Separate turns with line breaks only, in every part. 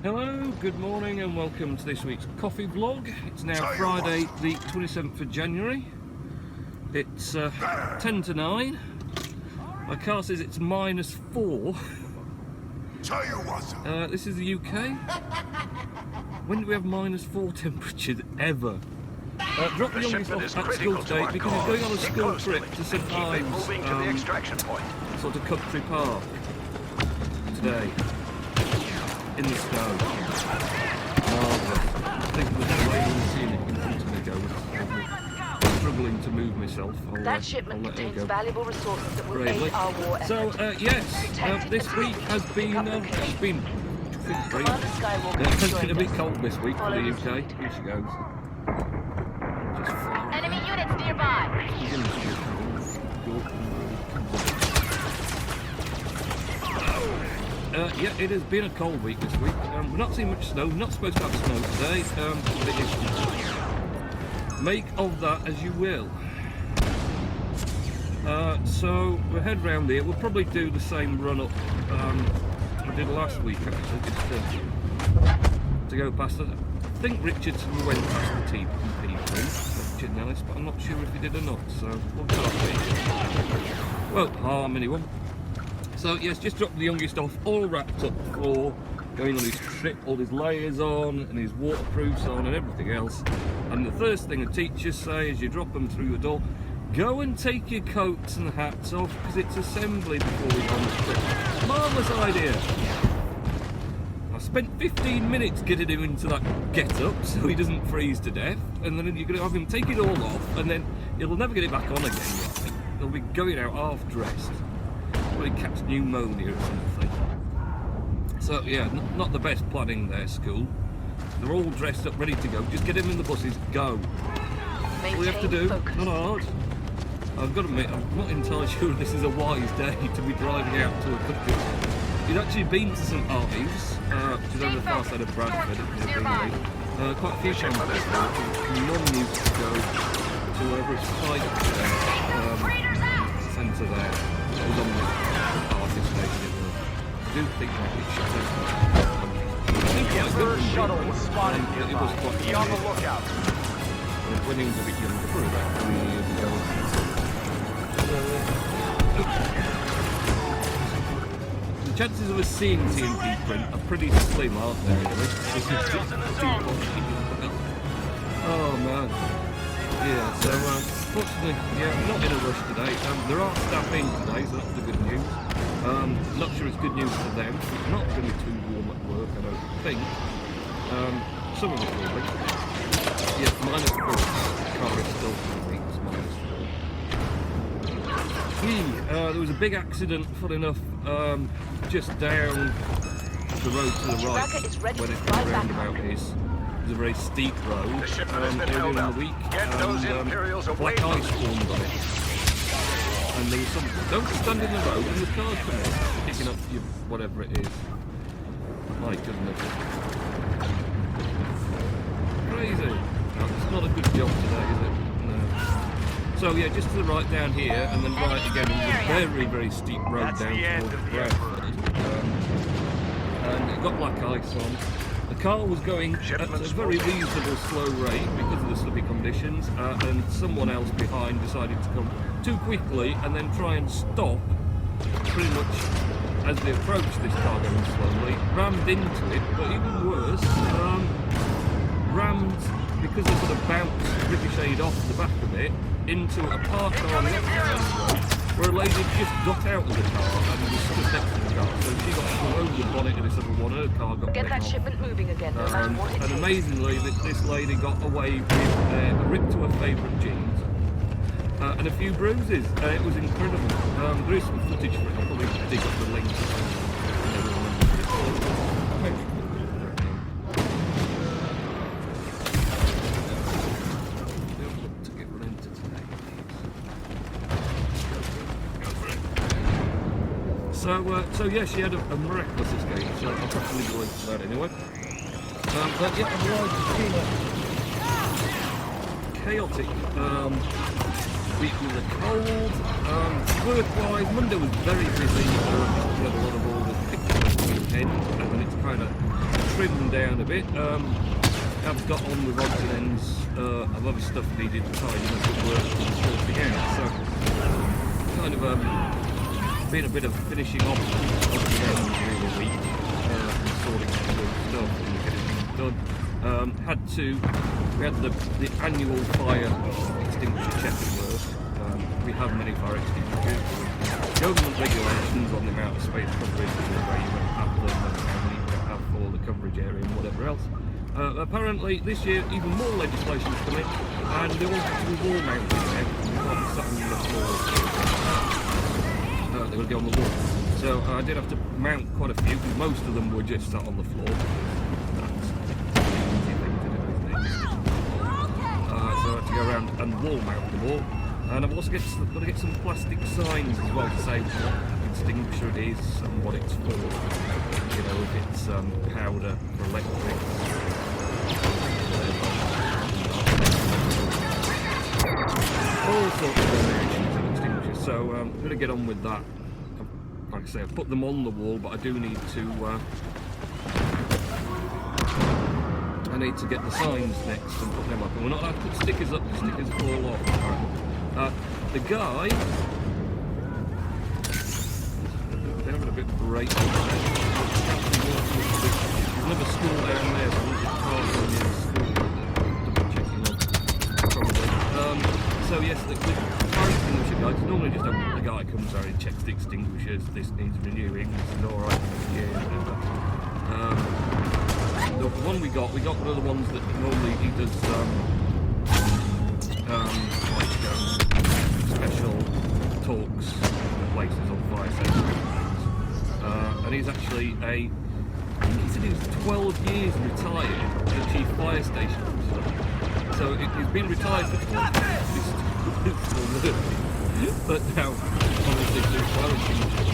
Hello, good morning and welcome to this week's coffee vlog. It's now Friday the 27th of January. It's 10 to 9. My car says it's -4. This is the UK. When do we have -4 temperatures ever? Drop the youngest off at school today because he's going on a school trip to St Ives, sort of country park today. In the snow. Marvellous. I think there's a way we've seen it in front of me go. I'm struggling to move myself.
That shipment contains valuable resources that will aid our war effort.
So, yes, this week has been pretty great. It's been a bit cold this week for the UK. Here she goes. Just far.
Enemy units nearby.
Yeah, it has been a cold week this week. We're not seeing much snow. We're not supposed to have snow today. But it is. Make of that as you will. So we'll head round here. We'll probably do the same run up I did last week actually, just to go past it. I think Richardson went past the P3, Richard Nellis, but I'm not sure if he did or not. So we'll go off it. Won't harm anyone. So yes, just dropped the youngest off, all wrapped up for going on his trip, all his layers on and his waterproofs on and everything else. And the first thing the teachers say as you drop them through the door, go and take your coats and hats off because it's assembly before we go on the trip. Marvellous idea. I spent 15 minutes getting him into that get-up so he doesn't freeze to death, and then you're going to have him take it all off and then he'll never get it back on again, right? He'll be going out half-dressed. Probably catch pneumonia or something. So yeah, not the best planning there, school. They're all dressed up, ready to go. Just get them in the buses, go. All you have to do, not hard. I've got to admit, I'm not entirely sure this is a wise day to be driving out to a country. He's actually been to St Ives, which is over the far side of Bradford, quite a few times before. Mum used to go to wherever it's centre there. It was on the parking station. I do think that it should have.
First shuttle was spotted nearby. Be on the lookout.
When he was a bit younger, probably about 3 years ago. The chances of us seeing TNT print are pretty slim, aren't they, really? Oh man. Yeah, so fortunately, yeah, not in a rush today. There are staff in today, so that's the good news. Not sure it's good news for them. It's not going to be too warm at work, I don't think. Some of it will be. Yeah, -4. The car is still 2 weeks, -4. There was a big accident, funny enough, just down the road to the right, where the roundabout is. It was a very steep road earlier in the week, and black ice formed on it. And there was some, don't stand in the road and the car's coming picking up your whatever it is. My goodness. Crazy. No, it's not a good job today, is it? No. So yeah, just to the right down here, and then right again on the very, very steep road down towards Bradford. And it got black ice on. The car was going at a very reasonable slow rate because of the slippy conditions, and someone else behind decided to come too quickly and then try and stop pretty much as they approached this car going slowly, rammed into it, but even worse, rammed because they sort of bounced, ricocheted off the back of it into a parked car on the other side of the road, where a lady just got out of the car and was stood next to the car, so she got thrown over the bonnet of this other one, her car got
Get that
off.
shipment moving again, no matter what it
And
takes.
amazingly, this lady got away with a rip to her favourite jeans and a few bruises. It was incredible. There is some footage for it. I'll probably dig up the link. So yeah, she had a miraculous escape, so I'll probably leave the link to that anyway. But yeah, otherwise it's been chaotic week with the cold. Work-wise, Monday was very busy. We had a lot of orders picked up end, and then it's kind of trimmed down a bit. I've got on with odds and ends of other stuff needed tidying up at work and sorting out, so kind of been a bit of finishing off odds and ends during the week, and sorting out good stuff and getting things done. We had the annual fire extinguisher check at work. We have many fire extinguishers. Government regulations on the amount of space coverage and where you want to have them and how many you have for the coverage area and whatever else. Apparently this year even more legislation has come in, and they want it to be wall mounted now. You can't be sat on the floor. They will go on the wall. So I did have to mount quite a few, because most of them were just sat on the floor. That's an easy thing to do, isn't it? So I had to go around and wall mount them all. And I've also got to get some plastic signs as well to say what extinguisher it is and what it's for. You know, if it's powder for electric. All sorts of variations of extinguishers. So I'm going to get on with that. Like I say, I've put them on the wall, but I do need to. I need to get the signs next and put them up. And we're not allowed to put stickers up, the stickers fall off. The guy, they're having a bit of break. There's another school down there, so I think it's part of the school. Double checking on, probably. So yes, the fire extinguisher guy, normally just the guy comes out and checks the extinguishers, this needs renewing, this is alright for the year, whatever. The one we got one of the ones that normally he does special talks at places on fire safety, and he's actually he said he was 12 years retired as a chief fire station officer. So he's been retired for 12 years. He's still working. But now, obviously, doing fire extinguishers.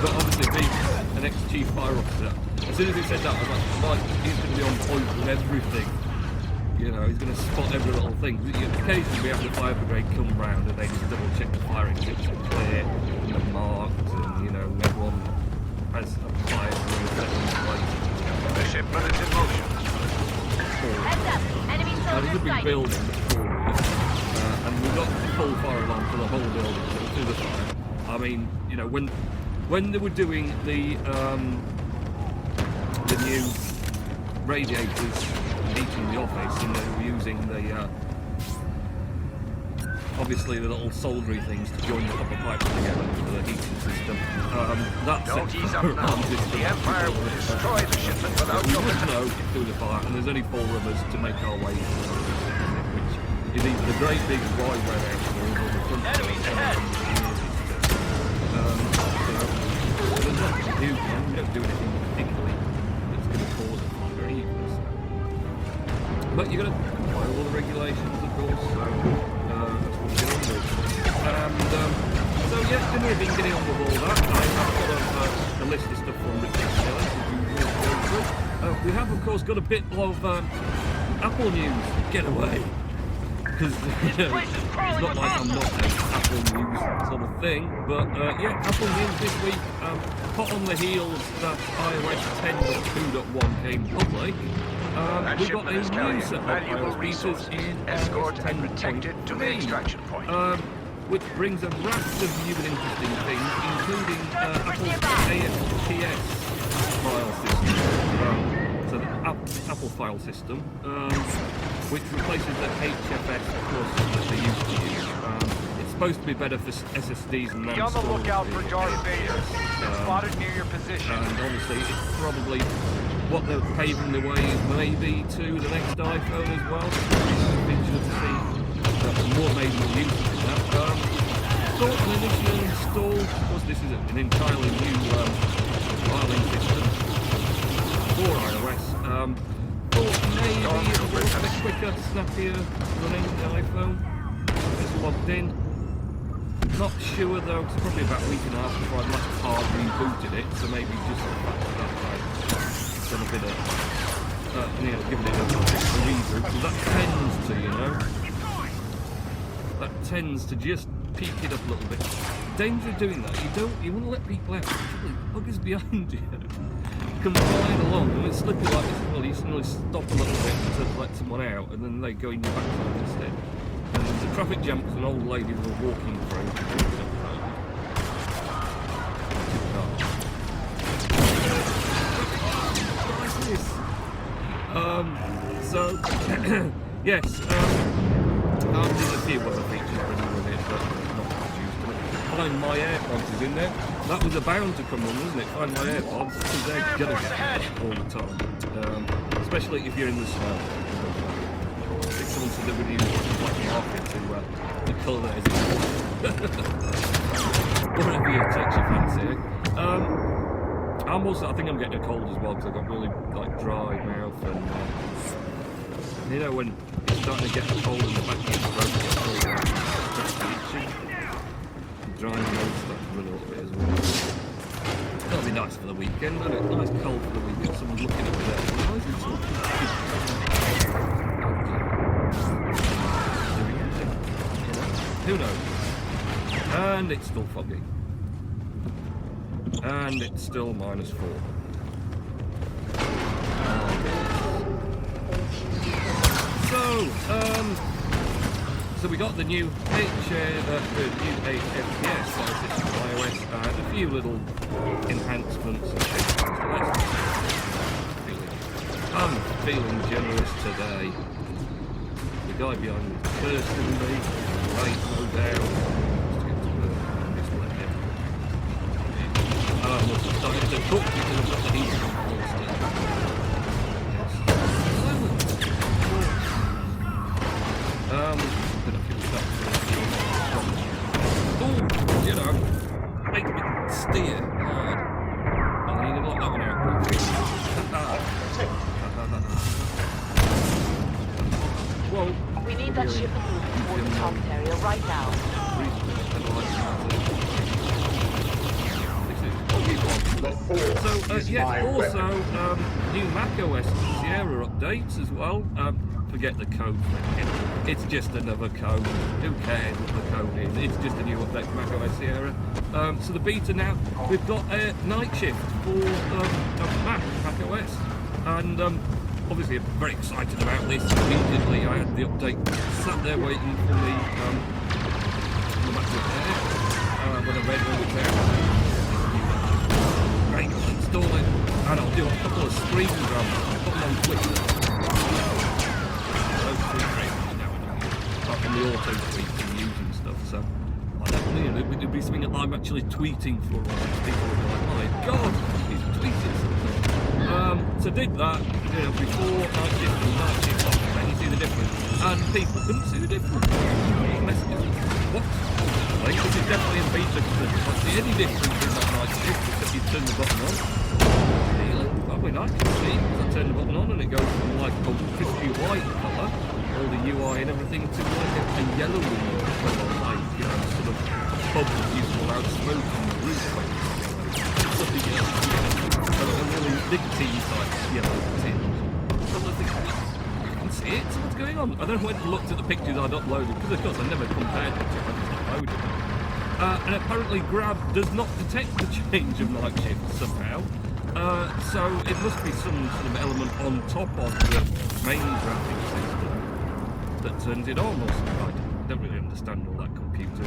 But obviously, being an ex-chief fire officer, as soon as he said that, I was like, right, he's going to be on point with everything. You know, he's going to spot every little thing. Occasionally we have the fire brigade come round and they just double check the fire exits are clear and they're marked, and you know, everyone has a fire room set in place.
The shipment is in motion.
Heads up, enemy
There's a
soldiers
big
sighted.
building before us, and we've got the full fire alarm for the whole building, so through the fire. I mean, you know, when they were doing the new radiators heating the office, and they were using the obviously the little soldery things to join the copper pipes together for the heating system. That's
Don't ease up now. The Empire will destroy the shipment without
we
your
must know
assistance.
through the fire, and there's only 4 of us to make our way through, which is either the great big wide warehouse doors or the front doors.
Enemies ahead.
So there's nothing to do, man. We don't do anything particularly that's going to cause a fire either. So. But you've got to comply with all the regulations, of course, so that's what we're getting on with. And so yeah, didn't really been getting on with all that. I have got a list of stuff from Richard Taylor, as we will go through. We have, of course, got a bit of Apple news. Get away! Because it's not like I'm not an Apple news sort of thing, but yeah, Apple news this week, hot on the heels that iOS 10.2.1 came public. We've got a new set of iOS features in
escort
iOS
and protected to the
10.3,
extraction point.
which brings a raft of new and interesting things, including Apple's AFTS file system, so the Apple file system, which replaces the HFS Plus that they used to use. It's supposed to be better for SSDs and RAM
Be on the
storage.
lookout for Darth Vader. Spotted near your position.
And obviously it's probably what they're paving the way is maybe to the next iPhone as well. Feature to see more made more use of that. Thought and initially installed, of course this is an entirely new filing system for iOS. Thought maybe it was a little bit quicker, snappier running the iPhone. Just logged in. Not sure though, it's probably about a week and a half before I last hard rebooted it, so maybe just the fact that I've done a bit of, you know, giving it a reboot, because that tends to, you know, that tends to just peak it up a little bit. Danger of doing that, you want to let people out, particularly buggers behind you. can fly along, and it's slippy like this as well. You suddenly stop a little bit to let someone out, and then they go in your backside instead. And there's a traffic jam because an old lady was walking through. So, yes, there's a few other features running with it, but not much use to it. Find My AirPods is in there. That was bound to come on, wasn't it? Find My AirPods, because they're gonna get all the time. Especially if you're in the snow. I think someone said they would use black market to the colour there is whatever it takes your fancy. I think I'm getting a cold as well because I've got really like dry mouth and you know when it's starting to get a cold in the back of your throat, it's all itching. Dry nose starting to run a little bit as well. That'll be nice for the weekend, won't it? Nice cold for the weekend. Someone's looking at me there. Why is it so doing anything? Who knows? And it's still foggy. And it's still -4. So we got the new 8 FPS iOS and a few little enhancements and things. I'm feeling generous today. The guy behind me is bursting me, right low down. I must have started to cook because I've got the heat on still. You know, make me steer hard. And you need to lock that one out. Whoa.
We need that ship moving toward the target area right now.
So,
yeah, also new macOS Sierra updates as well. Forget the code for it. It's just another code. Who cares what the code is? It's just a new update for macOS Sierra. So the beta now, we've got a night shift for macOS. And obviously I'm very excited about this. Immediately I had the update sat there waiting for me the MacBook Air. When I read all it there. Great, I'll install it. And I'll do a couple of screen grabs. I'll put them on Twitter. Apart from the auto tweets and news and stuff, so I don't know, it'd be something that I'm actually tweeting for all these people would be like, my god, he's tweeting something. So did that, before night shift and night shift, and you see the difference. And people couldn't see the difference. Messages, what? Like, this is definitely in beta because I can't see any difference in that night shift except you turn the button on. Really? I mean, I can see because I turn the button on and it goes from like a crispy white colour, all the UI and everything, to like a yellowy colour, like, sort of pub that used to allow smoke on the roof. Something else, a really nicotine type yellow tinge. So I think, I can see it, so what's going on? I then went and looked at the pictures I'd uploaded, because of course I never compared them to it, I just uploaded them. And apparently Grab does not detect the change of night shift somehow. So it must be some sort of element on top of the main graphics system that turns it on or something. I don't really understand all that computer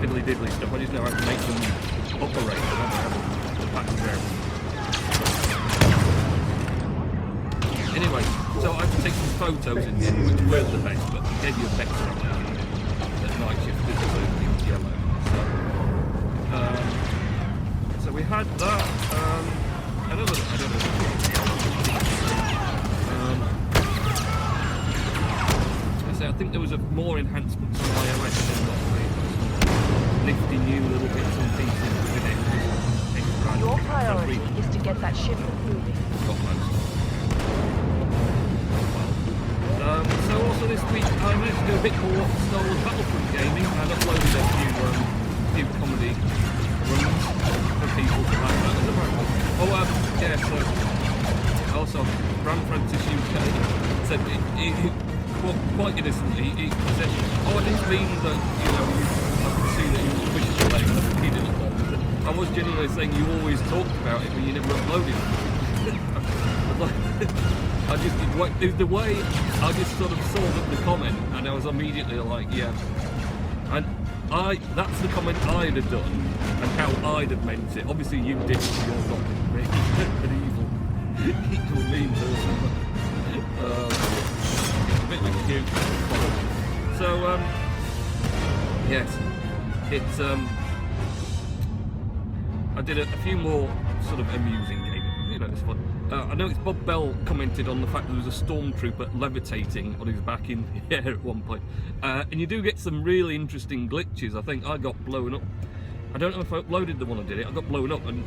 fiddly diddly stuff. I just know how to make them operate. I don't have the background. Anyway, so I had to take some photos in the end, which weren't the best, but gave you a better idea that night shift is yellow. So we had that. Another, I don't know. I think there was more enhancements on iOS than what nifty new little bits and pieces with it.
Your priority is to get that ship moving.
Got most. So also this week I managed to do a bit more Star Wars Battlefront gaming and uploaded a few comedy runs for people to like that at the moment. Yeah, so also Grant Francis UK said quite innocently, he said, I didn't mean that, I could see that you were pushing the leg, he didn't want it. I was genuinely saying you always talked about it, but you never uploaded it. I just did the way I just sort of saw the comment, and I was immediately like, yeah. And that's the comment I'd have done, and how I'd have meant it. Obviously, you did. You're not an evil mean person. A bit of a cute. So yes, it's I did a few more sort of amusing games. You know, it's fun. I noticed Bob Bell commented on the fact that there was a stormtrooper levitating on his back in the air at one point. And you do get some really interesting glitches. I think I got blown up. I don't know if I uploaded the one I did it. I got blown up, and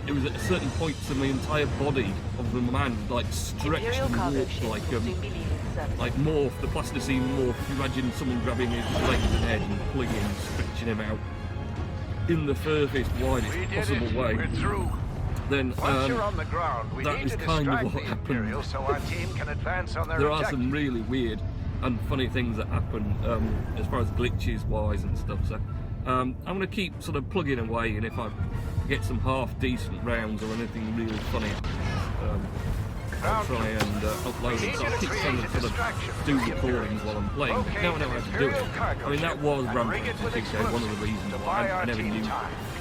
it was at a certain point, so my entire body of the man like stretched and morphed like morph. The plasticine morph. You imagine someone grabbing his legs and head and pulling him, stretching him out in the furthest, widest possible way.
We're through.
Then
once you're on the ground, we
that
need
is
to
kind of
distract
what
the
happened.
Imperials so our team can advance on their
There are
objective.
some really weird and funny things that happen as far as glitches wise and stuff. So I'm going to keep sort of plugging away, and if I get some half decent rounds or anything really funny, I'll try and upload it. So I'll keep trying to sort of do recordings while I'm playing. But now I know how to do it. I mean, that was Rampage, as you said, one of the reasons why I never knew.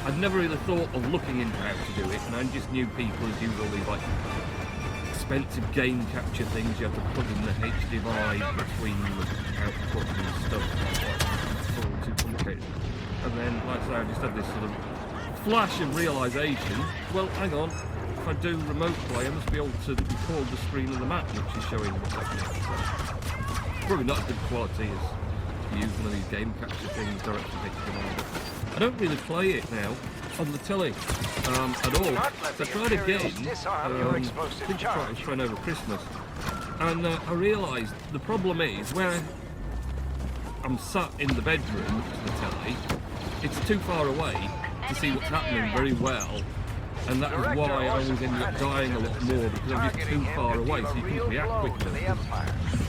I'd never really thought of looking into how to do it, and I just knew people who use all these like expensive game capture things. You have to plug in the HDMI between the output and stuff. It's all too complicated. And then, like I say, I just had this sort of flash of realisation. Well, hang on. If I do remote play, I must be able to record the screen of the map, which is showing what's happening. So, probably not as good quality as use one of these game capture things direct from HDMI. I don't really play it now on the telly at all. So I tried again. I think I tried it was over Christmas, and I realised the problem is where I'm sat in the bedroom to the telly. It's too far away to see what's happening very well, and that is why I always end up dying a lot more, because I'm just too far away, so you couldn't react quickly.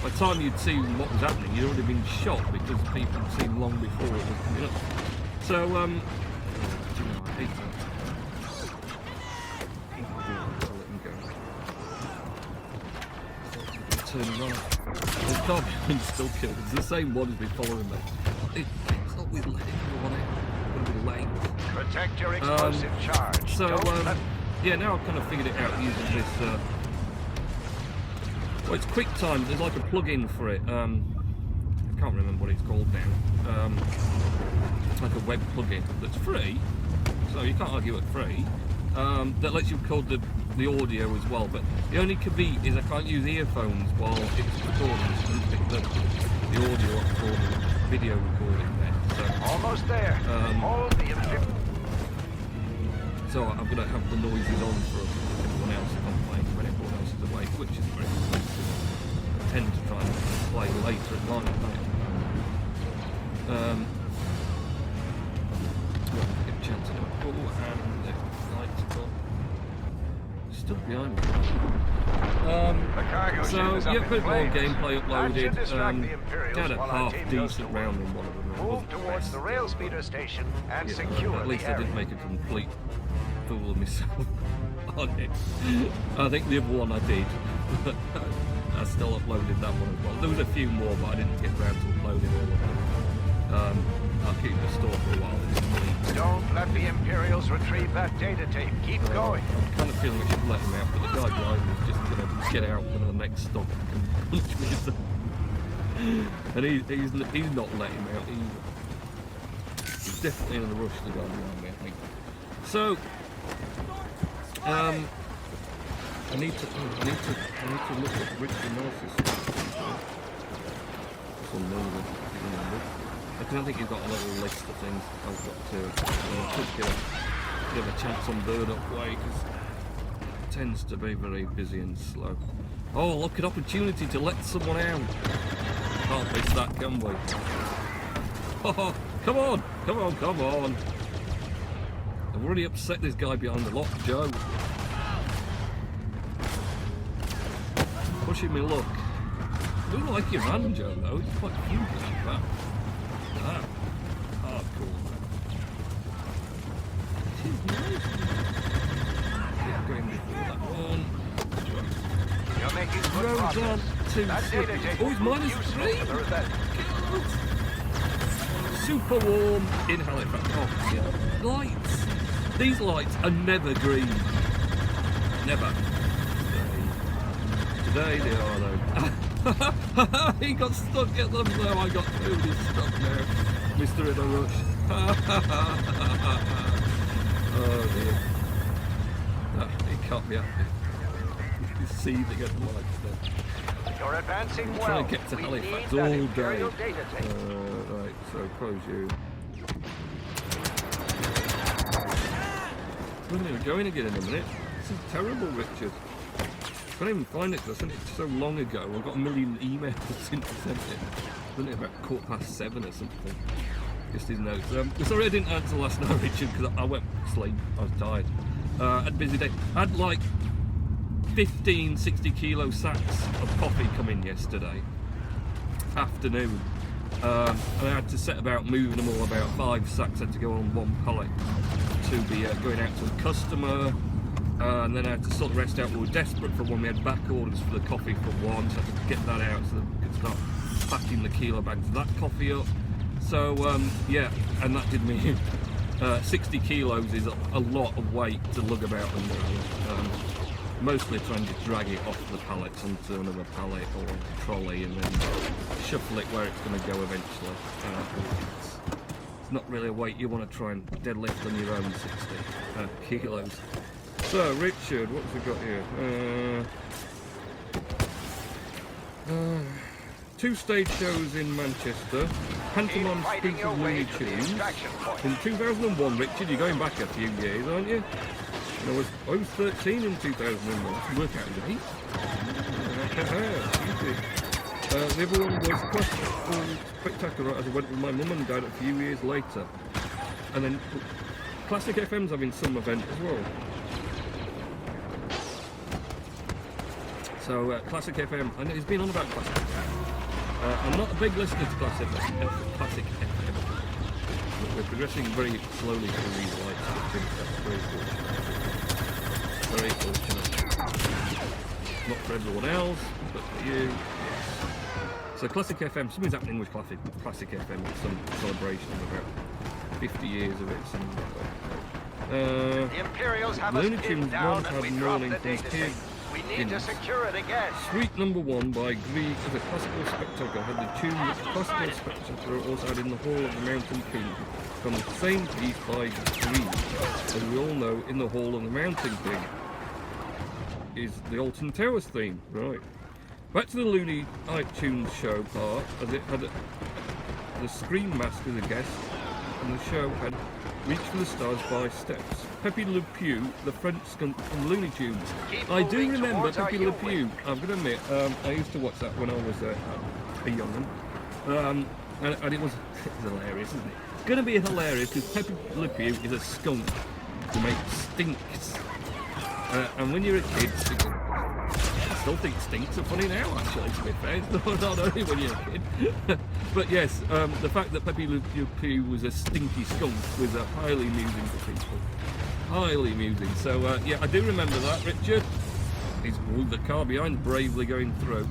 By the time you'd seen what was happening, you'd already been shot because people had seen long before it was coming up. So, I hate that. I'll let him go. Turn right. The Carbian's still killed. It's the same one who's been following me. It's not with letting everyone out. It's going to be late.
Protect your explosive charge.
So, yeah, now I've kind of figured it out using this. Well, it's QuickTime. There's like a plug-in for it. I can't remember what it's called now. It's like a web plugin that's free, so you can't argue it's free. That lets you record the audio as well. But the only caveat is I can't use earphones while it's recording. So I pick the audio up for the video recording there. So,
almost there. Hold the
so I'm going to have the noises on for everyone else if I'm playing when everyone else is awake, which is very nice. I tend to try and play later at night. Get a chance to do it. Oh, and the lights are gone. Still behind me. So, yeah, put more gameplay uploaded. Had a half decent round in one of them.
Move towards the rail speeder station and secure
at least
the
I didn't make a complete fool of myself on it. I think the other one I did, but I still uploaded that one as well. There was a few more, but I didn't get around to uploading all of them. I'll keep the store for a while.
Don't let the Imperials retrieve that data tape. Keep going.
I'm kind of feeling we should let him out, but the guy behind me is just going to get out when the next stop and punch me. And he's not letting him out either. He's definitely in a rush, the guy behind me, I think. So, I need to look at Rich Analysis. I think he's got a little list of things I've got to. I could get a chance on Bird Up Way because it tends to be very busy and slow. Oh, look at opportunity to let someone out. Can't miss that, can we? Oh, come on, come on, come on. I've already upset this guy behind the lock, Joe. Pushing me luck. I do like your man, Joe, though. It's quite cute like that. Ah, hardcore. It is nice. Keep going before that one. aren't too slippy. Oh, it's -3! God. Super warm in Halifax. Oh, yeah. Lights! These lights are never green. Never. Today they are though. He got stuck at them though. I got totally stuck now. Mr. in a rush. Oh dear. He can't be happy. He's seething at the lights there.
You're advancing well.
Trying to get to
We
Halifax
need that
all
Imperial
day.
data tape.
Right, so close you. Wasn't even going again in a minute. This is terrible, Richard. I can't even find it because I sent it so long ago. I've got a million emails since I sent it. Wasn't it about 7:15 or something? Just his notes. Sorry I didn't answer last night, Richard, because I went to sleep. I was tired. I had a busy day. I had like 15 60-kilo sacks of coffee come in yesterday afternoon. And I had to set about moving them all. About 5 sacks had to go on one pallet to be going out to a customer. And then I had to sort the rest out. We were desperate for one. We had back orders for the coffee for one, so I had to get that out so that we could start packing the kilo bags of that coffee up. So yeah, and that did me 60 kilos is a lot of weight to lug about and mostly trying to drag it off the pallets onto another pallet or a trolley and then shuffle it where it's going to go eventually. It's not really a weight you want to try and deadlift on your own 60 kilos. So Richard, what have we got here? 2 stage shows in Manchester, pantomime spoof of Looney Tunes. In 2001, Richard, you're going back a few years, aren't you? And I was 13 in 2001. Work out your age. The other one was Classical Spectacular as I went with my mum and dad a few years later. And then Classic FM's having some event as well. So Classic FM, and he's been on about Classic FM. I'm not a big listener to Classic FM, but we're progressing very slowly through these lights. I think that's very fortunate. Not for everyone else, but for you. So Classic FM, something's happening with Classic FM, some celebration of about 50 years of it.
The Imperials have us
Looney
pinned
Tunes
down
once
and
had
we dropped
Morning
the
from
data tape.
Kid.
We need to secure it again.
Suite number 1 by Grieg as a Classical Spectacular had the tune that the Classical Spectacular also had in the Hall of the Mountain King from the same piece by Grieg. As we all know, in the Hall of the Mountain King is the Alton Towers theme. Right. Back to the Looney iTunes show part, as it had the Scream Mask as a guest, and the show had Reach for the Stars by Steps. Pepe Le Pew, the French skunk from Looney Tunes. I do remember Pepe Le Pew. I'm going to admit, I used to watch that when I was a young'un. And it was hilarious, isn't it? It's going to be hilarious because Pepe Le Pew is a skunk who makes stinks. And when you're a kid, I still think stinks are funny now, actually, to be fair. It's not only when you're a kid. But yes, the fact that Pepe Le Pew was a stinky skunk was highly amusing to people. Highly amusing. So, yeah, I do remember that, Richard. He's the car behind bravely going through.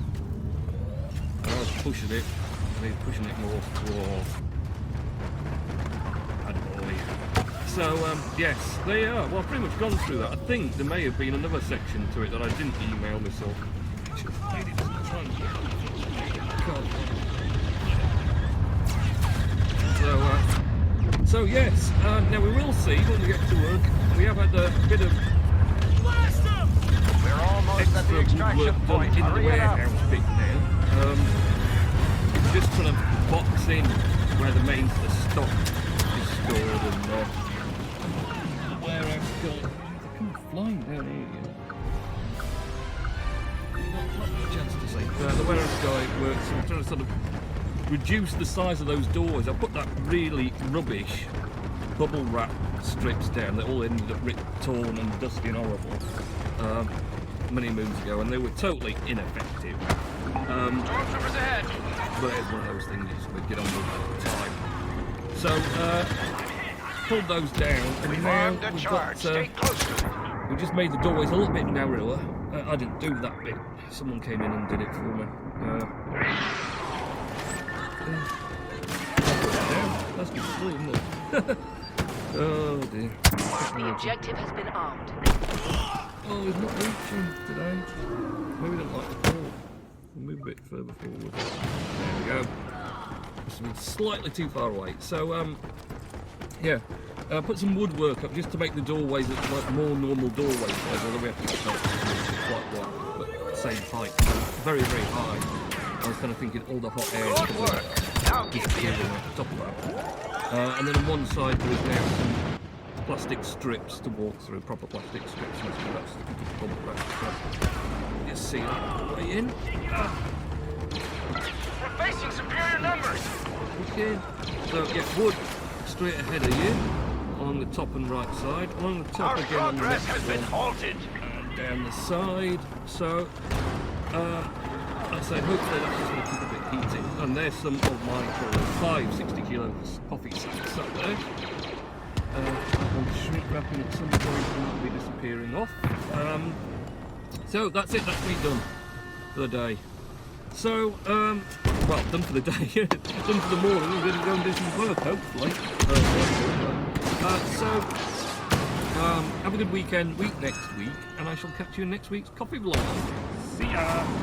And I was pushing it, and he's pushing it more. Whoa. Bad boy. So, yes, they are. Well, I've pretty much gone through that. I think there may have been another section to it that I didn't email myself. So yes, now we will see when we get to work. We have had a bit of
We're almost at the extraction
work done
point.
in the
Hurry it up.
warehouse bit now. It's just trying to box in where the main stock is stored and the warehouse guy. They come flying down here. Not much chance to say. The warehouse guy works. I'm trying to sort of reduce the size of those doors. I put that really rubbish bubble wrap strips down that all ended up ripped, torn and dusty and horrible many moons ago, and they were totally ineffective.
Stormtroopers ahead.
But it's one of those things we get on with at the time. So pulled those down, and now we've got,
Stay close to it.
we just made the doorways a little bit narrower. I didn't do that bit. someone came in and did it for me. That's good to see, isn't it? Oh dear.
The objective has been armed.
Oh, he's not reaching today. Maybe don't like the ball. We'll move a bit further forward. There we go. Slightly too far away. So, yeah. Put some woodwork up just to make the doorways look like more normal doorway size, although we have to get quite wide, but same height. Very, very high. I was kind of thinking all the hot air
Good work. Now keep
just
the
here on the top of that. And then on one side there is now some plastic strips to walk through, proper plastic strips. So that's you see that way in.
We're facing superior numbers.
Okay. So yeah, wood straight ahead of you along the top and right side. Along the top
Our
again on the
progress
next
has been
one.
halted.
And down the side. So I say hopefully that's just going to keep a bit heated. And there's some of my 5 60 kilo coffee sacks up there. I'm shrink wrapping at some point and that'll be disappearing off. So that's it, that's me done for the day. So, well, done for the day, done for the morning, we're going to go and do some work, hopefully. Have a good week next week, and I shall catch you in next week's coffee vlog. See ya!